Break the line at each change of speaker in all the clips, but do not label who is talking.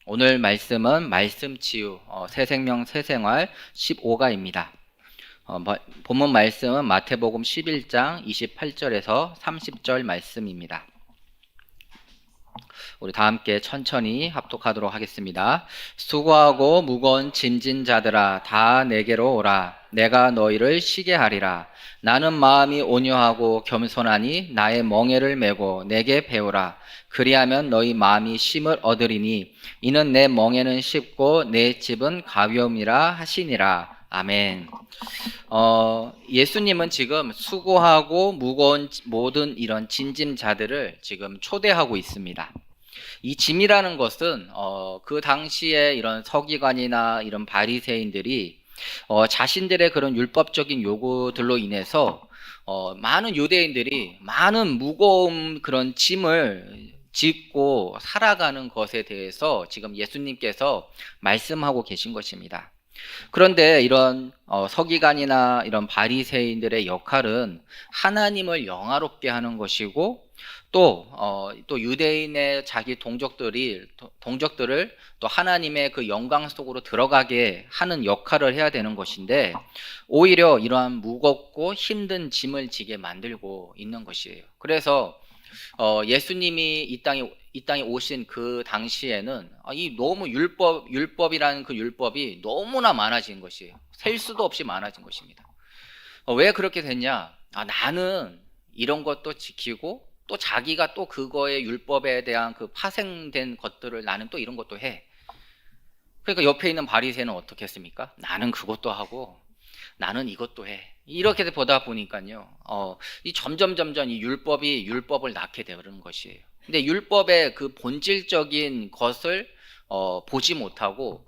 오늘 말씀은 말씀치유 새생명 새생활 15가입니다. 본문 말씀은 마태복음 11장 28절에서 30절 말씀입니다. 우리 다 함께 천천히 합독하도록 하겠습니다. 수고하고 무거운 짐진 자들아 다 내게로 오라. 내가 너희를 쉬게 하리라. 나는 마음이 온유하고 겸손하니 나의 멍에를 메고 내게 배우라. 그리하면 너희 마음이 쉼을 얻으리니 이는 내 멍에는 쉽고 내 집은 가벼움이라 하시니라. 아멘. 예수님은 지금 수고하고 무거운 모든 이런 진짐자들을 지금 초대하고 있습니다. 이 짐이라는 것은 그 당시에 이런 서기관이나 이런 바리새인들이 자신들의 그런 율법적인 요구들로 인해서 많은 유대인들이 많은 무거운 그런 짐을 짓고 살아가는 것에 대해서 지금 예수님께서 말씀하고 계신 것입니다. 그런데 이런 서기관이나 이런 바리새인들의 역할은 하나님을 영화롭게 하는 것이고 또 유대인의 자기 동족들을 또 하나님의 그 영광 속으로 들어가게 하는 역할을 해야 되는 것인데 오히려 이러한 무겁고 힘든 짐을 지게 만들고 있는 것이에요. 그래서 예수님이 이 땅에 오신 그 당시에는 이 너무 율법이라는 그 율법이 너무나 많아진 것이에요. 셀 수도 없이 많아진 것입니다. 왜 그렇게 됐냐? 나는 이런 것도 지키고 또 자기가 또 그거의 율법에 대한 그 파생된 것들을 나는 또 이런 것도 해. 그러니까 옆에 있는 바리새는 어떻게 했습니까? 나는 그것도 하고 나는 이것도 해. 이렇게 보다 보니까요, 이 점점 이 율법을 낳게 되는 것이에요. 근데 율법의 그 본질적인 것을 보지 못하고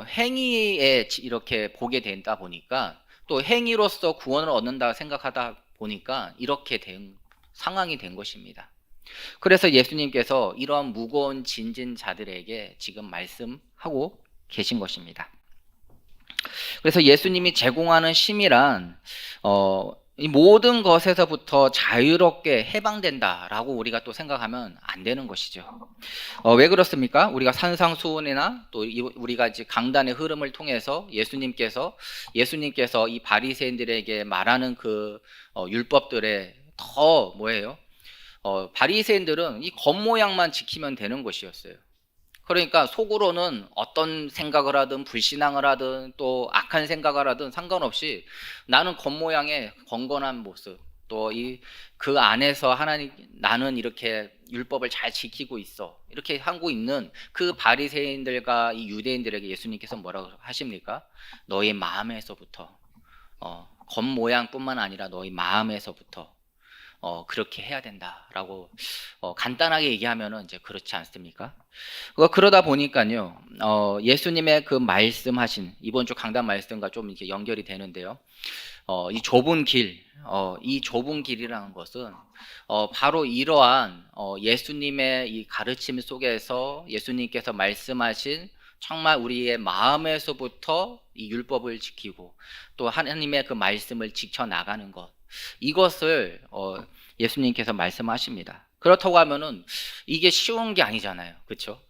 행위에 이렇게 보게 된다 보니까 또 행위로서 구원을 얻는다 생각하다 보니까 이렇게 된 상황이 된 것입니다. 그래서 예수님께서 이러한 무거운 진진 자들에게 지금 말씀하고 계신 것입니다. 그래서 예수님이 제공하는 쉼이란 이 모든 것에서부터 자유롭게 해방된다라고 우리가 또 생각하면 안 되는 것이죠. 왜 그렇습니까? 우리가 산상수훈이나 또 우리가 이제 강단의 흐름을 통해서 예수님께서 이 바리새인들에게 말하는 그 율법들에 더 뭐예요? 바리새인들은 이 겉모양만 지키면 되는 것이었어요. 그러니까 속으로는 어떤 생각을 하든 불신앙을 하든 또 악한 생각을 하든 상관없이 나는 겉모양의 건건한 모습 또 그 안에서 나는 이렇게 율법을 잘 지키고 있어 이렇게 하고 있는 그 바리새인들과 이 유대인들에게 예수님께서 뭐라고 하십니까? 너희 마음에서부터 겉모양뿐만 아니라 너희 마음에서부터 그렇게 해야 된다라고 간단하게 얘기하면은 이제 그렇지 않습니까? 그러다 보니까요, 예수님의 그 말씀하신 이번 주 강단 말씀과 좀 이렇게 연결이 되는데요. 이 좁은 길이라는 것은 바로 이러한 예수님의 이 가르침 속에서 예수님께서 말씀하신 정말 우리의 마음에서부터 이 율법을 지키고 또 하나님의 그 말씀을 지켜나가는 것 이것을 예수님께서 말씀하십니다. 그렇다고 하면은 이게 쉬운 게 아니잖아요. 그렇죠?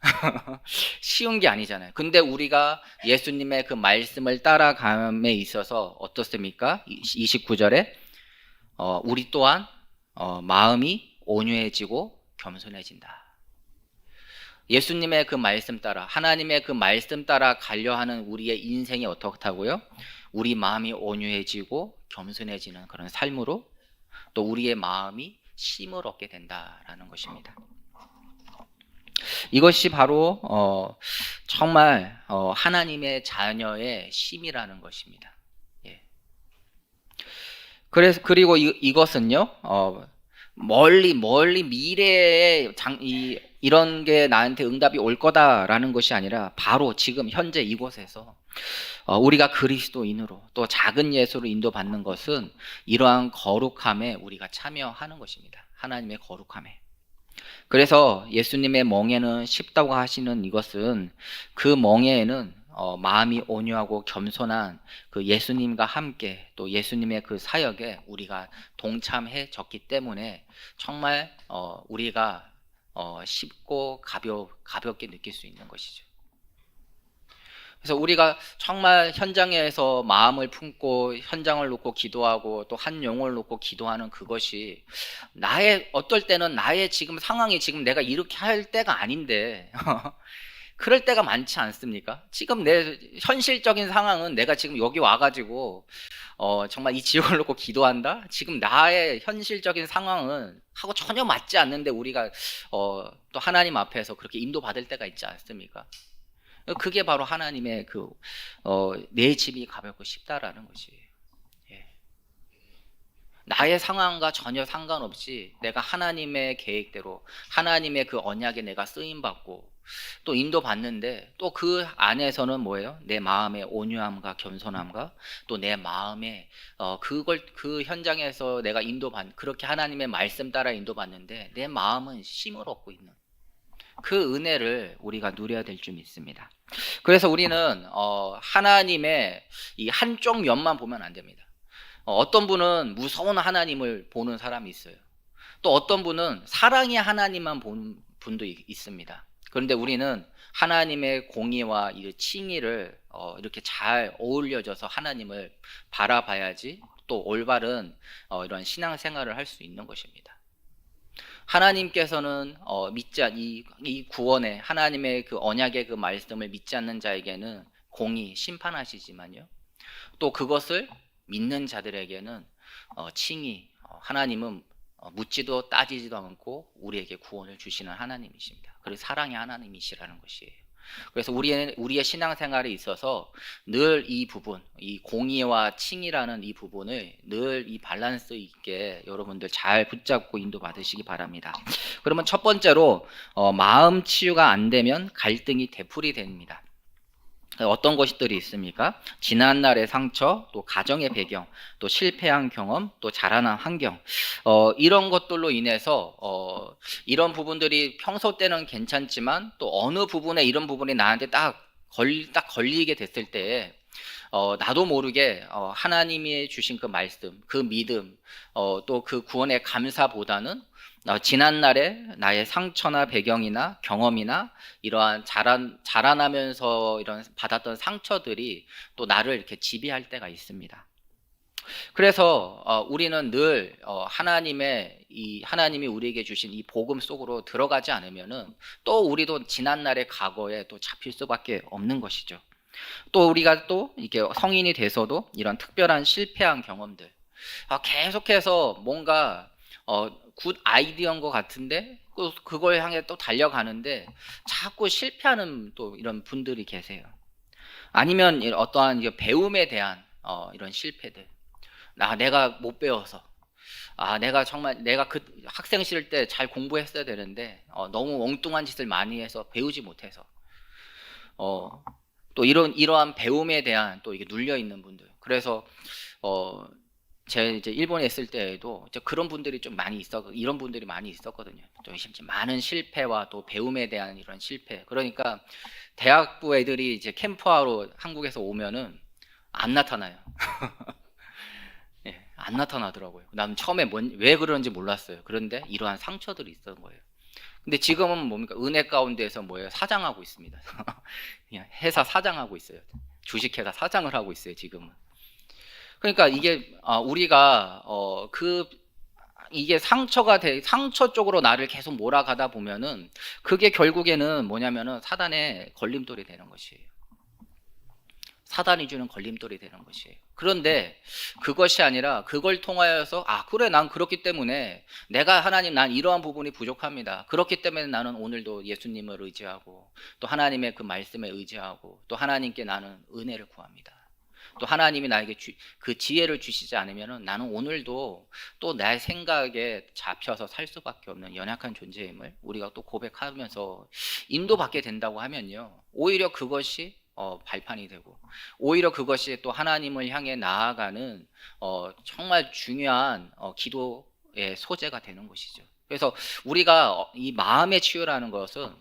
쉬운 게 아니잖아요. 근데 우리가 예수님의 그 말씀을 따라감에 있어서 어떻습니까? 29절에 우리 또한 마음이 온유해지고 겸손해진다. 예수님의 그 말씀 따라 하나님의 그 말씀 따라 가려 하는 우리의 인생이 어떻다고요? 우리 마음이 온유해지고 겸손해지는 그런 삶으로 또 우리의 마음이 쉼을 얻게 된다라는 것입니다. 이것이 바로 정말 하나님의 자녀의 쉼이라는 것입니다. 예. 그리고 이것은요 멀리 미래에 이런 게 나한테 응답이 올 거다라는 것이 아니라 바로 지금 현재 이곳에서 우리가 그리스도인으로 또 작은 예수로 인도받는 것은 이러한 거룩함에 우리가 참여하는 것입니다. 하나님의 거룩함에. 그래서 예수님의 멍에는 쉽다고 하시는 이것은 그 멍에에는 마음이 온유하고 겸손한 그 예수님과 함께 또 예수님의 그 사역에 우리가 동참해졌기 때문에 정말 우리가 쉽고 가볍게 느낄 수 있는 것이죠. 그래서 우리가 정말 현장에서 마음을 품고 현장을 놓고 기도하고 또 한 영혼을 놓고 기도하는 그것이 나의 어떨 때는 나의 지금 상황이 지금 내가 이렇게 할 때가 아닌데 그럴 때가 많지 않습니까? 지금 내 현실적인 상황은 내가 지금 여기 와가지고 정말 이 지역을 놓고 기도한다? 지금 나의 현실적인 상황은 하고 전혀 맞지 않는데 우리가 또 하나님 앞에서 그렇게 인도받을 때가 있지 않습니까? 그게 바로 하나님의 내 짐이 가볍고 쉽다라는 것이에요. 예. 나의 상황과 전혀 상관없이 내가 하나님의 계획대로 하나님의 그 언약에 내가 쓰임받고 또 인도받는데 또 그 안에서는 뭐예요? 내 마음의 온유함과 겸손함과 또 내 마음의 그 현장에서 내가 그렇게 하나님의 말씀 따라 인도받는데 내 마음은 쉼을 얻고 있는 그 은혜를 우리가 누려야 될 줄 믿습니다. 그래서 우리는 하나님의 이 한쪽 면만 보면 안 됩니다. 어떤 분은 무서운 하나님을 보는 사람이 있어요. 또 어떤 분은 사랑의 하나님만 보는 분도 있습니다. 그런데 우리는 하나님의 공의와 이 칭의를 이렇게 잘 어울려져서 하나님을 바라봐야지 또 올바른 이런 신앙생활을 할 수 있는 것입니다. 하나님께서는 이 구원에 하나님의 그 언약의 그 말씀을 믿지 않는 자에게는 공의 심판하시지만요. 또 그것을 믿는 자들에게는 칭의 하나님은 묻지도 따지지도 않고 우리에게 구원을 주시는 하나님이십니다. 그리고 사랑의 하나님이시라는 것이에요. 그래서 우리의 신앙생활에 있어서 늘 이 부분, 이 공의와 칭의라는 이 부분을 늘 이 밸런스 있게 여러분들 잘 붙잡고 인도받으시기 바랍니다. 그러면 첫 번째로 마음 치유가 안 되면 갈등이 되풀이 됩니다. 어떤 것들이 있습니까? 지난날의 상처, 또 가정의 배경, 또 실패한 경험, 또 자라난 환경, 이런 것들로 인해서 이런 부분들이 평소 때는 괜찮지만 또 어느 부분에 이런 부분이 나한테 딱 걸리게 됐을 때 나도 모르게 하나님이 주신 그 말씀, 그 믿음, 또 그 구원의 감사보다는 지난날에 나의 상처나 배경이나 경험이나 이러한 자라나면서 이런 받았던 상처들이 또 나를 이렇게 지배할 때가 있습니다. 그래서 우리는 늘 하나님이 우리에게 주신 이 복음 속으로 들어가지 않으면은 또 우리도 지난날의 과거에 또 잡힐 수밖에 없는 것이죠. 또 우리가 또 이렇게 성인이 돼서도 이런 특별한 실패한 경험들 계속해서 뭔가 굿 아이디어인 것 같은데 그걸 향해 또 달려가는데 자꾸 실패하는 또 이런 분들이 계세요. 아니면 어떠한 배움에 대한 이런 실패들. 내가 못 배워서 내가 그 학생 시절 때 잘 공부했어야 되는데 너무 엉뚱한 짓을 많이 해서 배우지 못해서 또 이러한 배움에 대한 또 이게 눌려 있는 분들. 그래서 제가 이제 일본에 있을 때에도 이제 그런 분들이 좀 이런 분들이 많이 있었거든요. 좀 많은 실패와 또 배움에 대한 이런 실패. 그러니까 대학부 애들이 이제 캠프하러 한국에서 오면은 안 나타나요. 예, 안 나타나더라고요. 난 처음에 왜 그런지 몰랐어요. 그런데 이러한 상처들이 있었던 거예요. 근데 지금은 뭡니까? 은혜 가운데에서 뭐예요? 사장하고 있습니다. 그냥 회사 사장하고 있어요. 주식회사 사장을 하고 있어요, 지금은. 그러니까 이게 우리가 이게 상처 쪽으로 나를 계속 몰아가다 보면은 그게 결국에는 뭐냐면은 사단의 걸림돌이 되는 것이에요. 사단이 주는 걸림돌이 되는 것이에요. 그런데 그것이 아니라 그걸 통하여서 그래 난 그렇기 때문에 내가 하나님 난 이러한 부분이 부족합니다. 그렇기 때문에 나는 오늘도 예수님을 의지하고 또 하나님의 그 말씀에 의지하고 또 하나님께 나는 은혜를 구합니다. 또 하나님이 나에게 그 지혜를 주시지 않으면 나는 오늘도 또 내 생각에 잡혀서 살 수밖에 없는 연약한 존재임을 우리가 또 고백하면서 인도받게 된다고 하면요, 오히려 그것이 발판이 되고 오히려 그것이 또 하나님을 향해 나아가는 정말 중요한 기도의 소재가 되는 것이죠. 그래서 우리가 이 마음의 치유라는 것은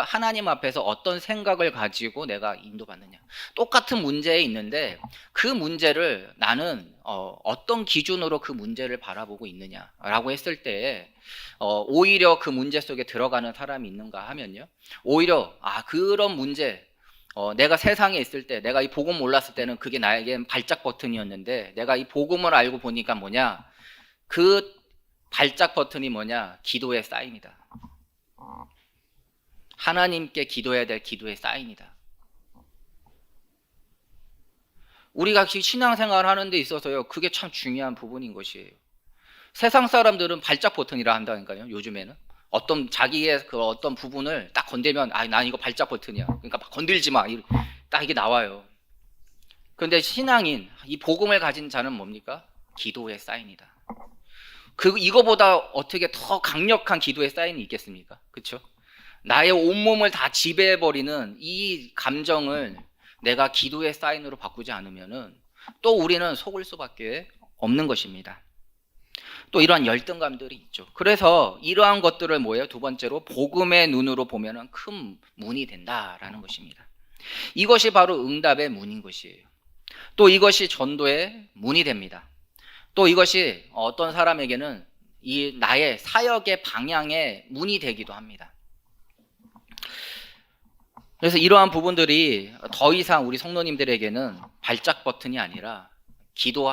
하나님 앞에서 어떤 생각을 가지고 내가 인도받느냐. 똑같은 문제에 있는데 그 문제를 나는 어떤 기준으로 그 문제를 바라보고 있느냐라고 했을 때 오히려 그 문제 속에 들어가는 사람이 있는가 하면요. 오히려 그런 문제 내가 세상에 있을 때, 내가 이 복음 몰랐을 때는 그게 나에겐 발작 버튼이었는데, 내가 이 복음을 알고 보니까 뭐냐? 그 발작 버튼이 뭐냐? 기도의 사인이다. 하나님께 기도해야 될 기도의 사인이다. 우리가 신앙생활을 하는 데 있어서요, 그게 참 중요한 부분인 것이에요. 세상 사람들은 발작 버튼이라 한다니까요, 요즘에는. 자기의 그 어떤 부분을 딱 건들면, 난 이거 발작 버튼이야. 그러니까 막 건들지 마. 딱 이게 나와요. 그런데 신앙인, 이 복음을 가진 자는 뭡니까? 기도의 사인이다. 이거보다 어떻게 더 강력한 기도의 사인이 있겠습니까? 그렇죠? 나의 온몸을 다 지배해버리는 이 감정을 내가 기도의 사인으로 바꾸지 않으면은 또 우리는 속을 수밖에 없는 것입니다. 또 이러한 열등감들이 있죠. 그래서 이러한 것들을 뭐예요? 두 번째로 복음의 눈으로 보면은 큰 문이 된다라는 것입니다. 이것이 바로 응답의 문인 것이에요. 또 이것이 전도의 문이 됩니다. 또 이것이 어떤 사람에게는 이 나의 사역의 방향의 문이 되기도 합니다. 그래서 이러한 부분들이 더 이상 우리 성도님들에게는 발작 버튼이 아니라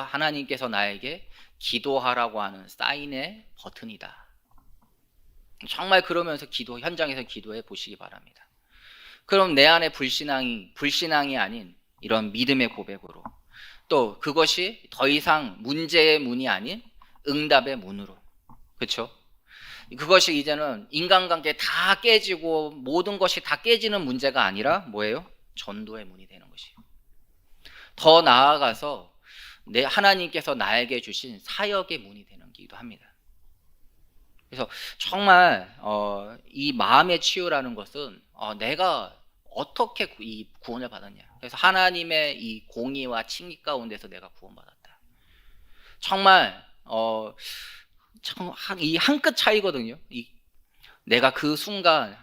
하나님께서 나에게 기도하라고 하는 사인의 버튼이다. 정말 그러면서 현장에서 기도해 보시기 바랍니다. 그럼 내 안에 불신앙이 아닌 이런 믿음의 고백으로, 또 그것이 더 이상 문제의 문이 아닌 응답의 문으로, 그렇죠? 그것이 이제는 인간관계 다 깨지고 모든 것이 다 깨지는 문제가 아니라 뭐예요? 전도의 문이 되는 것이에요. 더 나아가서 하나님께서 나에게 주신 사역의 문이 되는 기도 합니다. 그래서 정말 이 마음의 치유라는 것은 내가 어떻게 이 구원을 받았냐. 그래서 하나님의 이 공의와 칭의 가운데서 내가 구원받았다. 정말 이 한 끗 차이거든요. 내가 그 순간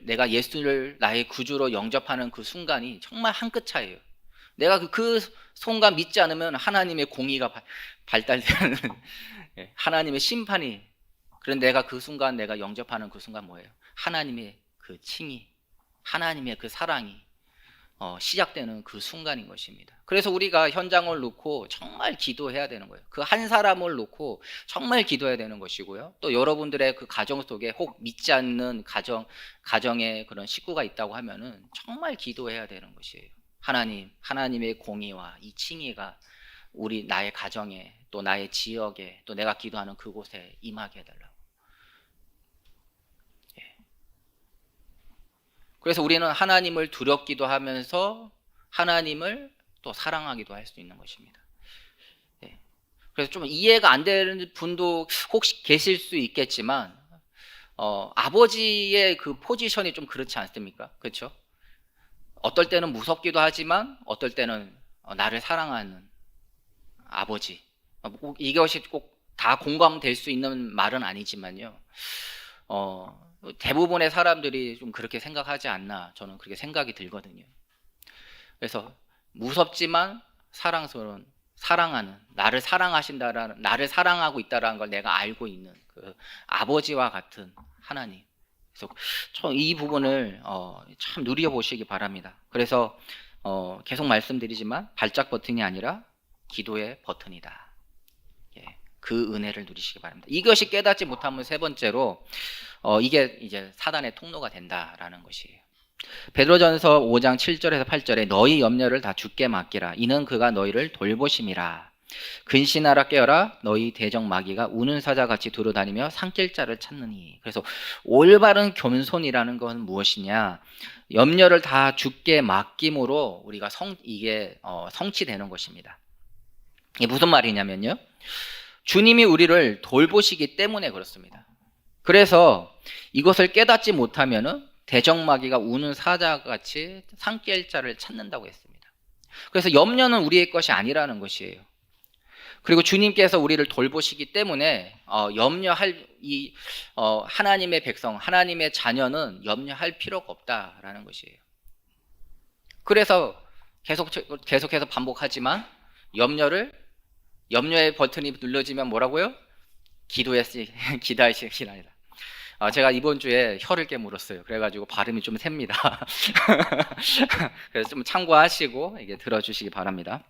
내가 예수를 나의 구주로 영접하는 그 순간이 정말 한 끗 차이예요. 내가 그 순간 믿지 않으면 하나님의 공의가 발달되는 하나님의 심판이, 그런데 내가 그 순간 내가 영접하는 그 순간 뭐예요? 하나님의 그 칭의, 하나님의 그 사랑이 시작되는 그 순간인 것입니다. 그래서 우리가 현장을 놓고 정말 기도해야 되는 거예요. 그 한 사람을 놓고 정말 기도해야 되는 것이고요. 또 여러분들의 그 가정 속에 혹 믿지 않는 가정에 그런 식구가 있다고 하면은 정말 기도해야 되는 것이에요. 하나님의 공의와 이 칭의가 나의 가정에, 또 나의 지역에, 또 내가 기도하는 그곳에 임하게 해달라고. 그래서 우리는 하나님을 두렵기도 하면서 하나님을 또 사랑하기도 할 수 있는 것입니다. 그래서 좀 이해가 안 되는 분도 혹시 계실 수 있겠지만 아버지의 그 포지션이 좀 그렇지 않습니까? 그렇죠? 어떨 때는 무섭기도 하지만 어떨 때는 나를 사랑하는 아버지. 이것이 꼭 다 공감될 수 있는 말은 아니지만요. 대부분의 사람들이 좀 그렇게 생각하지 않나, 저는 그렇게 생각이 들거든요. 그래서 무섭지만 사랑스러운, 사랑하는, 나를 사랑하고 있다라는 걸 내가 알고 있는 그 아버지와 같은 하나님. 그래서 이 부분을 참 누려보시기 바랍니다. 그래서 계속 말씀드리지만 발작 버튼이 아니라 기도의 버튼이다. 그 은혜를 누리시기 바랍니다. 이것이 깨닫지 못하면 세 번째로 이게 이제 사단의 통로가 된다라는 것이에요. 베드로전서 5장 7절에서 8절에 너희 염려를 다 주께 맡기라. 이는 그가 너희를 돌보심이라. 근신하라 깨어라. 너희 대적 마귀가 우는 사자같이 두루다니며 삼킬자를 찾느니. 그래서 올바른 겸손이라는 건 무엇이냐? 염려를 다 주께 맡김으로 우리가 이게 성취되는 것입니다. 이게 무슨 말이냐면요, 주님이 우리를 돌보시기 때문에 그렇습니다. 그래서 이것을 깨닫지 못하면은 대적마귀가 우는 사자같이 삼킬 자를 찾는다고 했습니다. 그래서 염려는 우리의 것이 아니라는 것이에요. 그리고 주님께서 우리를 돌보시기 때문에 하나님의 백성, 하나님의 자녀는 염려할 필요가 없다라는 것이에요. 그래서 계속해서 반복하지만 염려의 버튼이 눌러지면 뭐라고요? 기도하시기 아니라 제가 이번 주에 혀를 깨물었어요. 그래가지고 발음이 좀 셉니다. 그래서 좀 참고하시고 이게 들어주시기 바랍니다.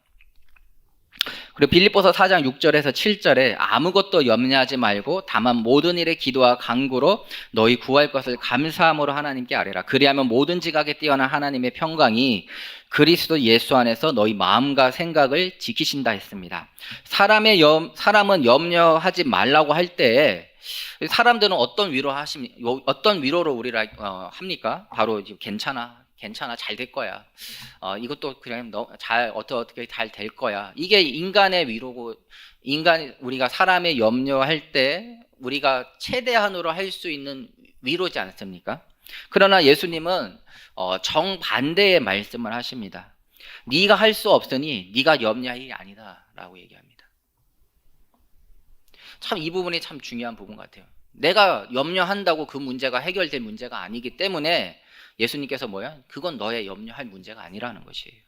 그리고 빌립보서 4장 6절에서 7절에 아무것도 염려하지 말고 다만 모든 일에 기도와 간구로 너희 구할 것을 감사함으로 하나님께 아뢰라. 그리하면 모든 지각에 뛰어난 하나님의 평강이 그리스도 예수 안에서 너희 마음과 생각을 지키신다 했습니다. 사람은 염려하지 말라고 할 때 사람들은 어떤 위로로 우리를 합니까? 바로 괜찮아 잘 될 거야. 이것도 그냥 어떻게 잘 될 거야. 이게 인간의 위로고, 우리가 사람의 염려할 때 우리가 최대한으로 할 수 있는 위로지 않습니까? 그러나 예수님은 정반대의 말씀을 하십니다. 네가 할 수 없으니 네가 염려할 일이 아니다 라고 얘기합니다. 참 이 부분이 참 중요한 부분 같아요. 내가 염려한다고 그 문제가 해결될 문제가 아니기 때문에 예수님께서 뭐야? 그건 너의 염려할 문제가 아니라는 것이에요.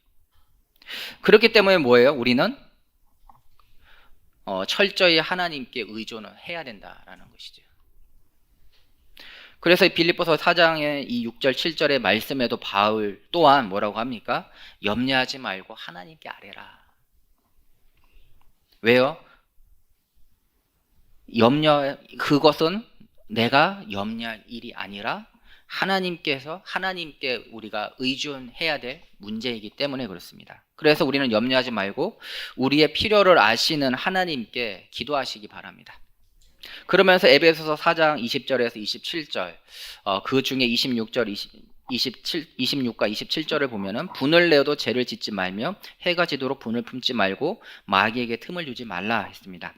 그렇기 때문에 뭐예요? 우리는 철저히 하나님께 의존을 해야 된다라는 것이죠. 그래서 빌립보서 4장의 이 6절 7절의 말씀에도 바울 또한 뭐라고 합니까? 염려하지 말고 하나님께 아뢰라. 왜요? 그것은 내가 염려할 일이 아니라 하나님께 우리가 의존해야 될 문제이기 때문에 그렇습니다. 그래서 우리는 염려하지 말고 우리의 필요를 아시는 하나님께 기도하시기 바랍니다. 그러면서 에베소서 4장 20절에서 27절, 그 중에 26과 27절을 보면은 분을 내어도 죄를 짓지 말며 해가 지도록 분을 품지 말고 마귀에게 틈을 주지 말라 했습니다.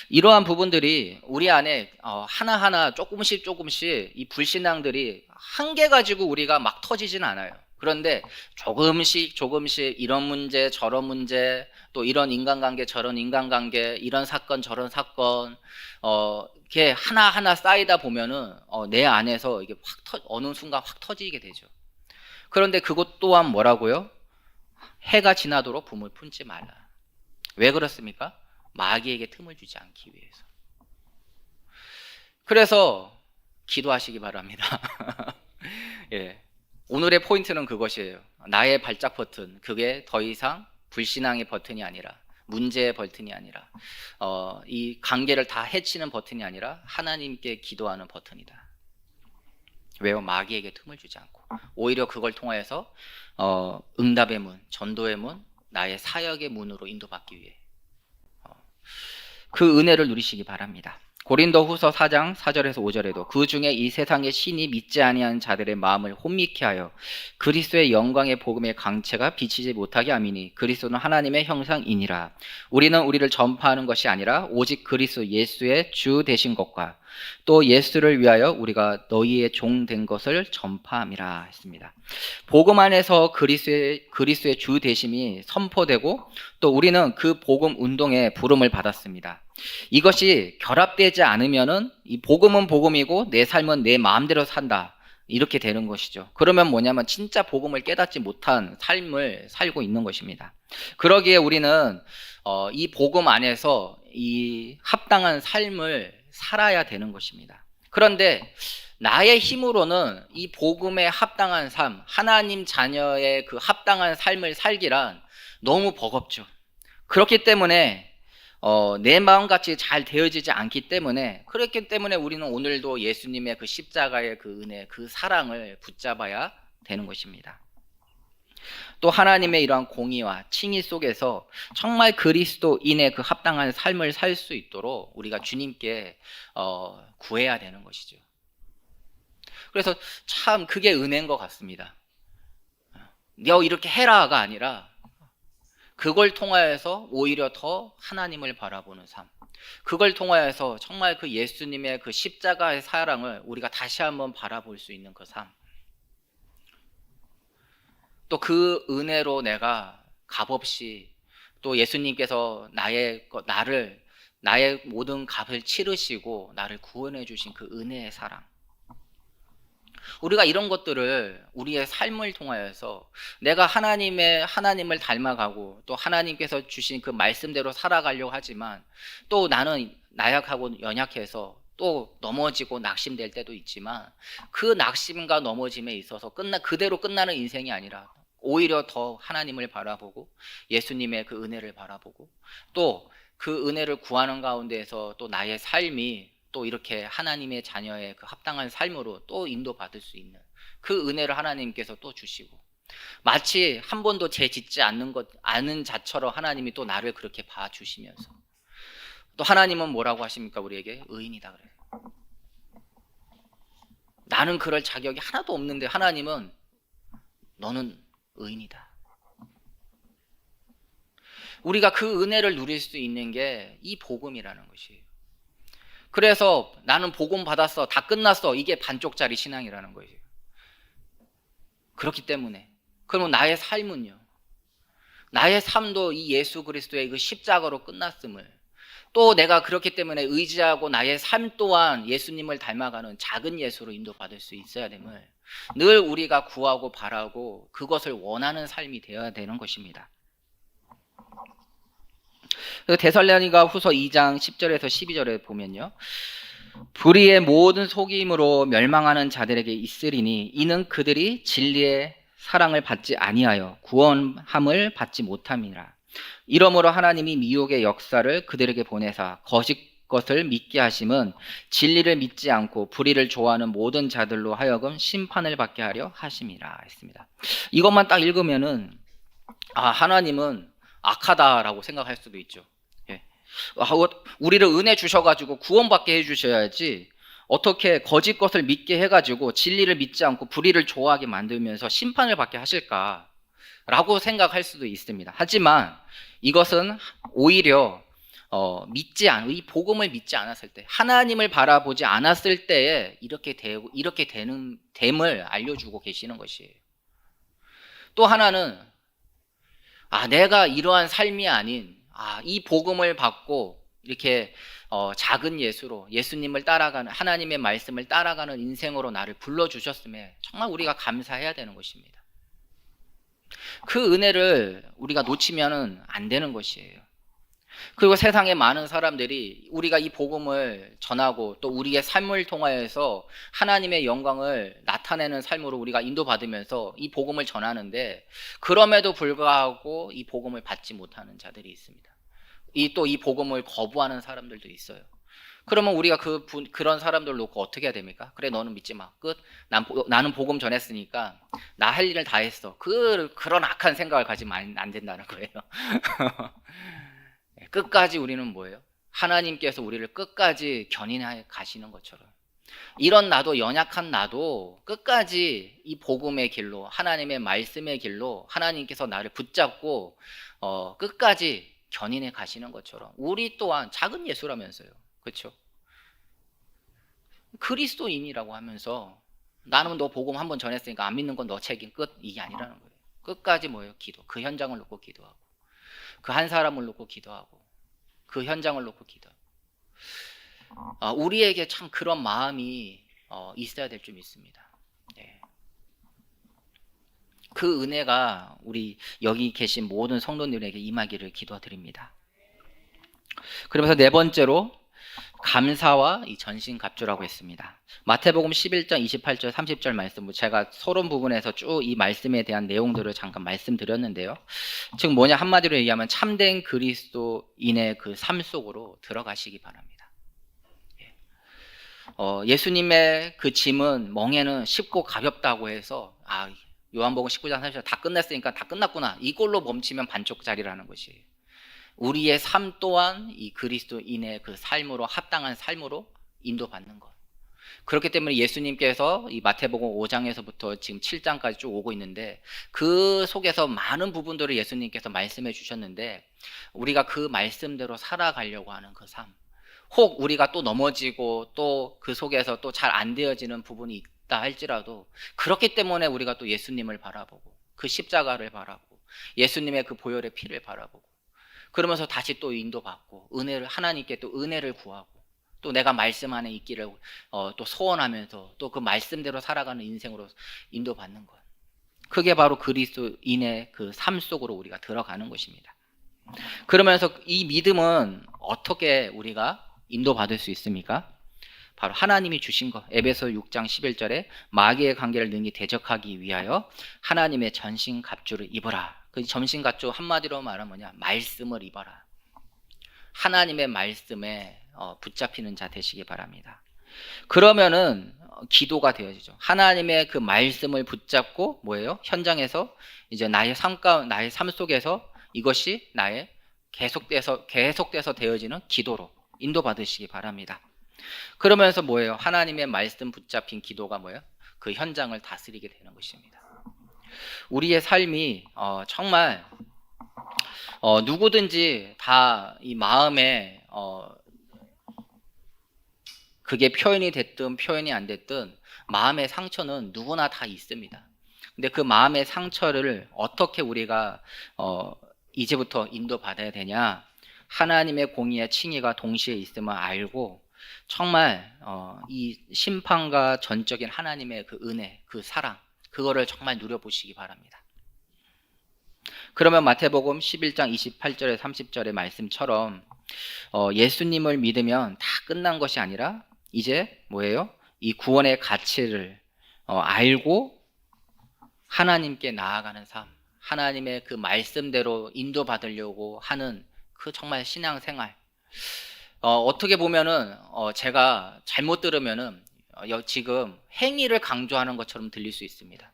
이러한 부분들이 우리 안에 하나하나 조금씩 이 불신앙들이 한 개 가지고 우리가 막 터지진 않아요. 그런데 조금씩 이런 문제 저런 문제, 또 이런 인간관계 저런 인간관계, 이런 사건 저런 사건, 이렇게 하나하나 쌓이다 보면은 내 안에서 이게 어느 순간 확 터지게 되죠. 그런데 그것 또한 뭐라고요? 해가 지나도록 붐을 품지 말라. 왜 그렇습니까? 마귀에게 틈을 주지 않기 위해서. 그래서 기도하시기 바랍니다. 예. 오늘의 포인트는 그것이에요. 나의 발작 버튼, 그게 더 이상 불신앙의 버튼이 아니라, 문제의 버튼이 아니라, 이 관계를 다 해치는 버튼이 아니라 하나님께 기도하는 버튼이다. 왜요? 마귀에게 틈을 주지 않고 오히려 그걸 통하여서 응답의 문, 전도의 문, 나의 사역의 문으로 인도받기 위해 그 은혜를 누리시기 바랍니다. 고린도후서 4장 4절에서 5절에도 그 중에 이 세상의 신이 믿지 아니하는 자들의 마음을 혼미케 하여 그리스도의 영광의 복음의 강체가 비치지 못하게 함이니 그리스도는 하나님의 형상이니라. 우리는 우리를 전파하는 것이 아니라 오직 그리스도 예수의 주 되신 것과 또 예수를 위하여 우리가 너희의 종 된 것을 전파함이라 했습니다. 복음 안에서 그리스도의 주 되심이 선포되고 또 우리는 그 복음 운동에 부름을 받았습니다. 이것이 결합되지 않으면은 이 복음은 복음이고 내 삶은 내 마음대로 산다, 이렇게 되는 것이죠. 그러면 뭐냐면 진짜 복음을 깨닫지 못한 삶을 살고 있는 것입니다. 그러기에 우리는 이 복음 안에서 이 합당한 삶을 살아야 되는 것입니다. 그런데 나의 힘으로는 이 복음에 합당한 삶, 하나님 자녀의 그 합당한 삶을 살기란 너무 버겁죠. 그렇기 때문에 내 마음같이 잘 되어지지 않기 때문에, 그렇기 때문에 우리는 오늘도 예수님의 그 십자가의 그 은혜, 그 사랑을 붙잡아야 되는 것입니다. 또 하나님의 이러한 공의와 칭의 속에서 정말 그리스도인의 그 합당한 삶을 살 수 있도록 우리가 주님께 구해야 되는 것이죠. 그래서 참 그게 은혜인 것 같습니다. 너 이렇게 해라가 아니라 그걸 통하여서 오히려 더 하나님을 바라보는 삶, 그걸 통하여서 정말 그 예수님의 그 십자가의 사랑을 우리가 다시 한번 바라볼 수 있는 그 삶, 또 그 은혜로 내가 값없이 또 예수님께서 나의 모든 값을 치르시고 나를 구원해 주신 그 은혜의 사랑, 우리가 이런 것들을 우리의 삶을 통하여서 내가 하나님을 닮아가고 또 하나님께서 주신 그 말씀대로 살아가려고 하지만 또 나는 나약하고 연약해서 또 넘어지고 낙심될 때도 있지만 그 낙심과 넘어짐에 있어서 그대로 끝나는 인생이 아니라 오히려 더 하나님을 바라보고 예수님의 그 은혜를 바라보고 또 그 은혜를 구하는 가운데에서 또 나의 삶이 또 이렇게 하나님의 자녀의 그 합당한 삶으로 또 인도받을 수 있는 그 은혜를 하나님께서 또 주시고 마치 한 번도 죄 짓지 않은 자처럼 하나님이 또 나를 그렇게 봐주시면서 또 하나님은 뭐라고 하십니까? 우리에게 의인이다 그래요. 나는 그럴 자격이 하나도 없는데 하나님은 너는 의인이다. 우리가 그 은혜를 누릴 수 있는 게 이 복음이라는 것이에요. 그래서 나는 복음 받았어, 다 끝났어, 이게 반쪽짜리 신앙이라는 거예요. 그렇기 때문에 그러면 나의 삶은요, 나의 삶도 이 예수 그리스도의 그 십자가로 끝났음을, 또 내가 그렇기 때문에 의지하고 나의 삶 또한 예수님을 닮아가는 작은 예수로 인도받을 수 있어야 됨을 늘 우리가 구하고 바라고 그것을 원하는 삶이 되어야 되는 것입니다. 데살로니가 후서 2장 10절에서 12절에 보면요, 불의의 모든 속임으로 멸망하는 자들에게 있으리니 이는 그들이 진리의 사랑을 받지 아니하여 구원함을 받지 못함이라. 이러므로 하나님이 미혹의 역사를 그들에게 보내사 거짓 것을 믿게 하심은 진리를 믿지 않고 불의를 좋아하는 모든 자들로 하여금 심판을 받게 하려 하심이라 했습니다. 이것만 딱 읽으면은 하나님은 악하다라고 생각할 수도 있죠. 예. 우리를 은혜 주셔가지고 구원받게 해주셔야지 어떻게 거짓 것을 믿게 해가지고 진리를 믿지 않고 불의를 좋아하게 만들면서 심판을 받게 하실까라고 생각할 수도 있습니다. 하지만 이것은 오히려 이 복음을 믿지 않았을 때, 하나님을 바라보지 않았을 때에 이렇게 되는 됨을 알려주고 계시는 것이에요. 또 하나는 내가 이러한 삶이 아닌 이 복음을 받고 이렇게 작은 예수로 예수님을 따라가는, 하나님의 말씀을 따라가는 인생으로 나를 불러주셨음에 정말 우리가 감사해야 되는 것입니다. 그 은혜를 우리가 놓치면은 안 되는 것이에요. 그리고 세상에 많은 사람들이 우리가 이 복음을 전하고 또 우리의 삶을 통하여서 하나님의 영광을 나타내는 삶으로 우리가 인도받으면서 이 복음을 전하는데, 그럼에도 불구하고 이 복음을 받지 못하는 자들이 있습니다. 또 이 복음을 거부하는 사람들도 있어요. 그러면 우리가 그런 사람들 놓고 어떻게 해야 됩니까? 그래, 너는 믿지 마. 끝. 나는 복음 전했으니까 나 할 일을 다 했어. 그런 악한 생각을 가지면 안 된다는 거예요. 끝까지 우리는 뭐예요? 하나님께서 우리를 끝까지 견인해 가시는 것처럼, 이런 나도, 연약한 나도 끝까지 이 복음의 길로, 하나님의 말씀의 길로 하나님께서 나를 붙잡고 끝까지 견인해 가시는 것처럼 우리 또한 작은 예수라면서요. 그렇죠? 그리스도인이라고 하면서 나는 너 복음 한번 전했으니까 안 믿는 건 너 책임, 끝. 이게 아니라는 거예요. 끝까지 뭐예요? 기도. 그 현장을 놓고 기도하고, 그 한 사람을 놓고 기도하고, 그 현장을 놓고 기도하고. 우리에게 참 그런 마음이 있어야 될 줄 믿습니다. 네. 그 은혜가 우리 여기 계신 모든 성도들에게 임하기를 기도드립니다. 그러면서 네 번째로 감사와 이 전신갑주라고 했습니다. 마태복음 11장 28절 30절 말씀, 제가 서론 부분에서 쭉 이 말씀에 대한 내용들을 잠깐 말씀드렸는데요. 즉 뭐냐, 한마디로 얘기하면 참된 그리스도인의 그 삶 속으로 들어가시기 바랍니다. 예수님의 그 짐은, 멍에는 쉽고 가볍다고 해서 요한복음 19장 30절 다 끝났으니까 다 끝났구나, 이걸로 멈추면 반쪽짜리라는 것이에요. 우리의 삶 또한 이 그리스도인의 그 삶으로, 합당한 삶으로 인도받는 것. 그렇기 때문에 예수님께서 이 마태복음 5장에서부터 지금 7장까지 쭉 오고 있는데, 그 속에서 많은 부분들을 예수님께서 말씀해 주셨는데, 우리가 그 말씀대로 살아가려고 하는 그 삶, 혹 우리가 또 넘어지고 또 그 속에서 또 잘 안 되어지는 부분이 있다 할지라도, 그렇기 때문에 우리가 또 예수님을 바라보고 그 십자가를 바라보고 예수님의 그 보혈의 피를 바라보고, 그러면서 다시 또 인도받고 하나님께 또 은혜를 구하고, 또 내가 말씀 안에 있기를 또 소원하면서 또 그 말씀대로 살아가는 인생으로 인도받는 것. 그게 바로 그리스도인의 그 삶 속으로 우리가 들어가는 것입니다. 그러면서 이 믿음은 어떻게 우리가 인도받을 수 있습니까? 바로 하나님이 주신 것. 에베소 6장 11절에 마귀의 관계를 능히 대적하기 위하여 하나님의 전신갑주를 입어라. 그 전신갑주 한마디로 말하면 뭐냐? 말씀을 입어라. 하나님의 말씀에 붙잡히는 자 되시기 바랍니다. 그러면은 기도가 되어지죠. 하나님의 그 말씀을 붙잡고 뭐예요? 현장에서 이제 나의 삶 속에서 이것이 나의 계속돼서 되어지는 기도로 인도받으시기 바랍니다. 그러면서 뭐예요? 하나님의 말씀 붙잡힌 기도가 뭐예요? 그 현장을 다스리게 되는 것입니다. 우리의 삶이 정말 누구든지 다 이 마음에 그게 표현이 됐든 표현이 안 됐든 마음의 상처는 누구나 다 있습니다. 근데 그 마음의 상처를 어떻게 우리가 이제부터 인도받아야 되냐? 하나님의 공의와 칭의가 동시에 있음을 알고 정말 이 심판과 전적인 하나님의 그 은혜, 그 사랑, 그거를 정말 누려보시기 바랍니다. 그러면 마태복음 11장 28절에 30절의 말씀처럼 예수님을 믿으면 다 끝난 것이 아니라 이제 뭐예요? 이 구원의 가치를 알고 하나님께 나아가는 삶, 하나님의 그 말씀대로 인도받으려고 하는 그 정말 신앙생활. 어떻게 보면은 제가 잘못 들으면은 지금 행위를 강조하는 것처럼 들릴 수 있습니다.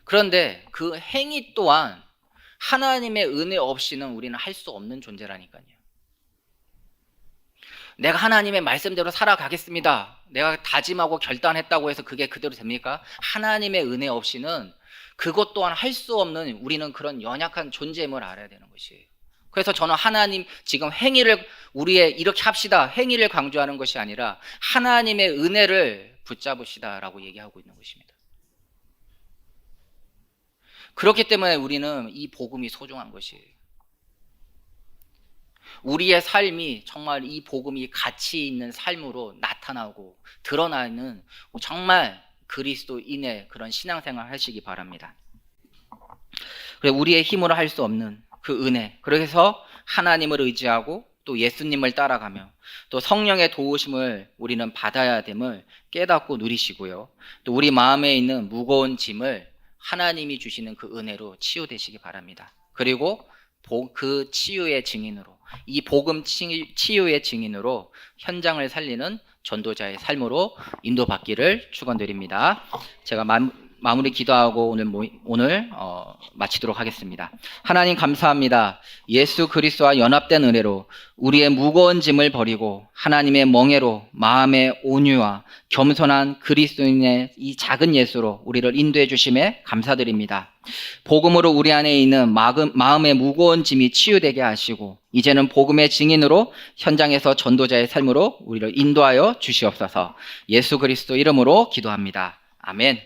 그런데 그 행위 또한 하나님의 은혜 없이는 우리는 할 수 없는 존재라니까요. 내가 하나님의 말씀대로 살아가겠습니다. 내가 다짐하고 결단했다고 해서 그게 그대로 됩니까? 하나님의 은혜 없이는 그것 또한 할 수 없는 우리는 그런 연약한 존재임을 알아야 되는 것이에요. 그래서 저는 하나님 지금 행위를 우리의 이렇게 합시다. 행위를 강조하는 것이 아니라 하나님의 은혜를 붙잡으시다라고 얘기하고 있는 것입니다. 그렇기 때문에 우리는 이 복음이 소중한 것이에요. 우리의 삶이 정말 이 복음이 가치 있는 삶으로 나타나고 드러나는 정말 그리스도인의 그런 신앙생활 하시기 바랍니다. 우리의 힘으로 할 수 없는 그 은혜, 그래서 하나님을 의지하고 또 예수님을 따라가며 또 성령의 도우심을 우리는 받아야 됨을 깨닫고 누리시고요. 또 우리 마음에 있는 무거운 짐을 하나님이 주시는 그 은혜로 치유되시기 바랍니다. 그리고 그 치유의 증인으로, 이 복음 치유의 증인으로 현장을 살리는 전도자의 삶으로 인도받기를 축원드립니다. 제가 마무리 기도하고 오늘 마치도록 하겠습니다. 하나님 감사합니다. 예수 그리스도와 연합된 은혜로 우리의 무거운 짐을 버리고 하나님의 멍에로 마음의 온유와 겸손한 그리스도인의 이 작은 예수로 우리를 인도해 주심에 감사드립니다. 복음으로 우리 안에 있는 마음의 무거운 짐이 치유되게 하시고 이제는 복음의 증인으로 현장에서 전도자의 삶으로 우리를 인도하여 주시옵소서. 예수 그리스도 이름으로 기도합니다. 아멘.